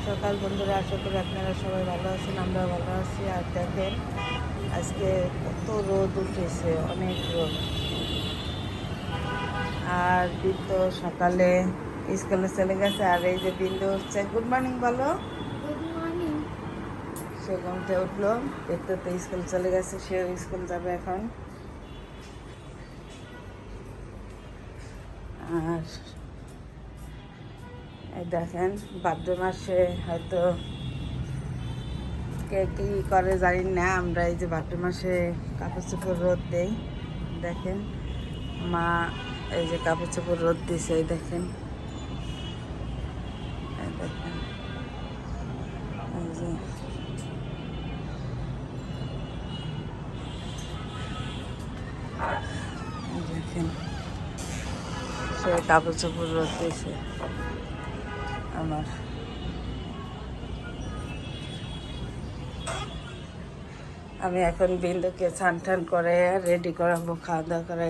সকাল বন্ধুরা, আশা করি আপনারা সবাই ভালো আছেন, আমরা ভালো আছি। আর দেখেন আজকে কত রোদ উঠেছে, অনেক রোদ। আর বিন্দু সকালে স্কুলে চলে গেছে, আর এই যে বিন্দু উঠছে। গুড মর্নিং বলো। সে ঘুমতে উঠলো, বিন্দু তো স্কুল চলে গেছে, সেও স্কুল যাবে এখন। আর এই দেখেন ভাদ্র মাসে হয়তো কে কী করে জানি না, আমরা এই যে ভাদ্র মাসে কাপড় চোপড় রোদ দেই। দেখেন মা এই যে কাপড় চোপড় রোদ দিছে, এই দেখেন, এই দেখেন, এই যে দেখেন সে কাপড় চোপড় রোদ দিছে আমার। আমি এখন বিন্দুকে ছান টান করে রেডি করাবো, খাওয়া দাওয়া করে।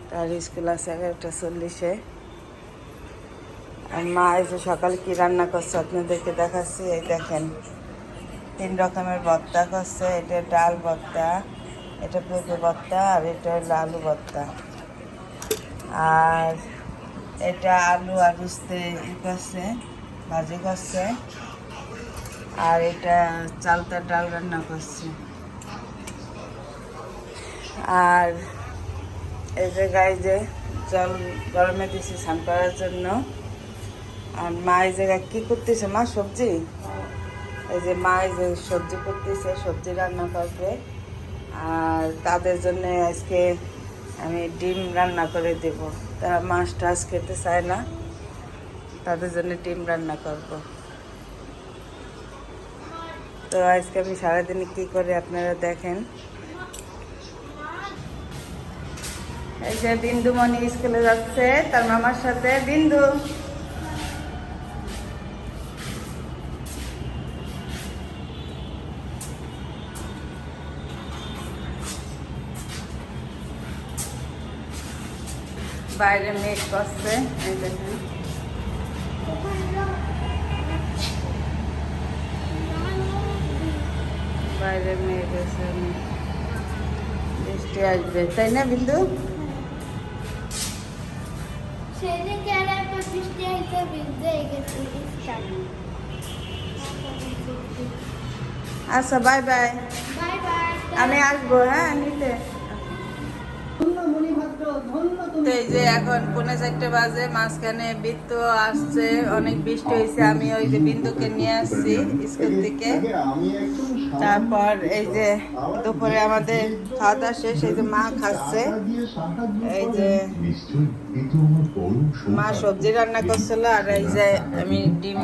তার স্কুল আছে 11:40। আর মা এই যে সকালে কি রান্না করছে আপনাদেরকে দেখাচ্ছি। এই দেখেন 3 রকমের ভর্তা করছে। এটা ডাল ভর্তা, এটা পেঁপে ভর্তা, আর এটা হলো আলু ভর্তা। আর এটা আলু আর উস্তে করছে, ভাজি করছে। আর এটা চালতার ডাল রান্না করছে। আর এই জায়গায় যে জল গরমে দিয়েছি স্নান করার জন্য। আর মা এই জায়গায় কী করতেছে? মা সবজি, এই যে মা এই যে সবজি করতেছে, সবজি রান্না করবে। আর তাদের জন্য আজকে আমি ডিম রান্না করে দেব। তারা মাছ টাছ খেতে চায় না, তাদের জন্য ডিম রান্না করব। তো আজকে আমি সারাদিনে কী করে আপনারা দেখেন। এই যে বিন্দু মনি স্কুলে যাচ্ছে তার মামার সাথে। বিন্দু বাইরে মেঘ করছে, এই দেখেন। বাইরে মেঘ আছে, বৃষ্টি আসবে, তাই না বিন্দু? আচ্ছা, বাই বাই, আমি আসবো, হ্যাঁ নিতে। তো এই যে এখন 3:45 বাজে, মাঝখানে বৃত্ত আসছে, অনেক বৃষ্টি হয়েছে। আমি ওই যে বিন্দুকে নিয়ে আসছি স্কুল থেকে। তারপর এই যে দুপুরে আমাদের খাওয়া দাওয়া শেষ। এই যে মা খাচ্ছে, এই যে মা সবজি রান্না করছিল, আর এই যে আমি ডিম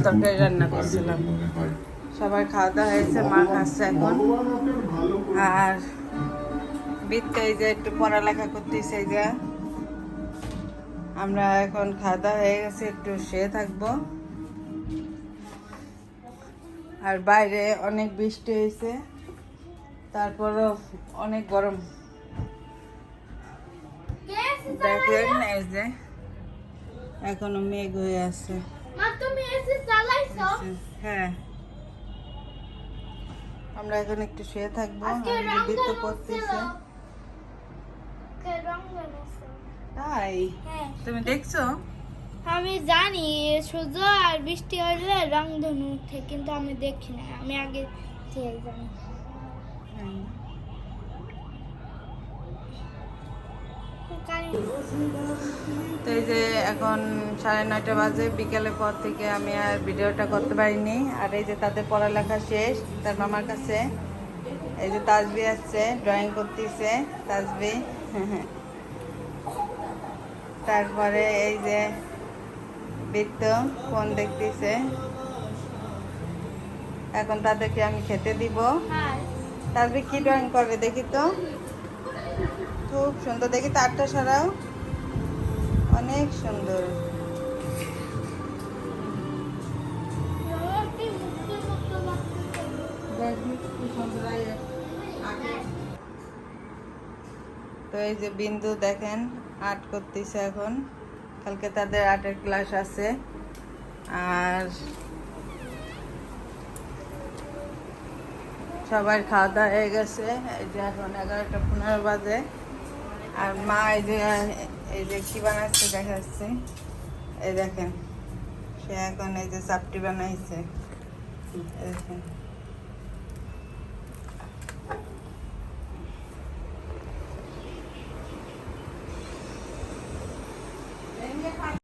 তরকারি রান্না করছিলাম। সবার খাওয়া দাওয়া হয়েছে, মা খাচ্ছে এখন। আর বৃত্ত এই যে একটু পড়ালেখা করতেছে। এই যে আমরা এখন খাওয়া দাওয়া হয়ে গেছে, একটু শুয়ে থাকবো। আর বাইরে অনেক বৃষ্টি হয়েছে, তারপরও অনেক গরম। দেখেন এই যে এখনো মেঘ হয়ে আছে। হ্যাঁ, আমরা এখন একটু শুয়ে থাকবো। বৃত্ত পড়তেছে। তাই? তুমি দেখছো? আমি জানি সূর্য আর বৃষ্টি হলে রংধনু উঠে, কিন্তু আমি দেখি না, আমি আগে থেকে জানি। তো এই যে এখন 9:30 বাজে, বিকেলের পর থেকে আমি আর ভিডিওটা করতে পারিনি। আর এই যে তাদের পড়ালেখা শেষ তার মামার কাছে। এই যে তাসবি আসছে, ড্রয়িং করতেছে তাসবি। তারপরে এই যে বৃত্ত ফোন দেখতেছে। এখন তাদেরকে আমি খেতে দিব। তাসবি কি ড্রয়িং করবে দেখি তো, খুব সুন্দর। দেখি তারটা সরাও, অনেক সুন্দর। তো এই যে বিন্দু দেখেন আর্ট করতেছে এখন। কালকে তাদের আর্টের ক্লাস আছে। আর সবার খাওয়া দাওয়া হয়ে গেছে। এই যে এখন 11:15 বাজে। আর মা এই যে কি বানাচ্ছে দেখা যাচ্ছে, এই দেখেন সে এখন এই যে চাপটি বানাইছে, এই দেখেন।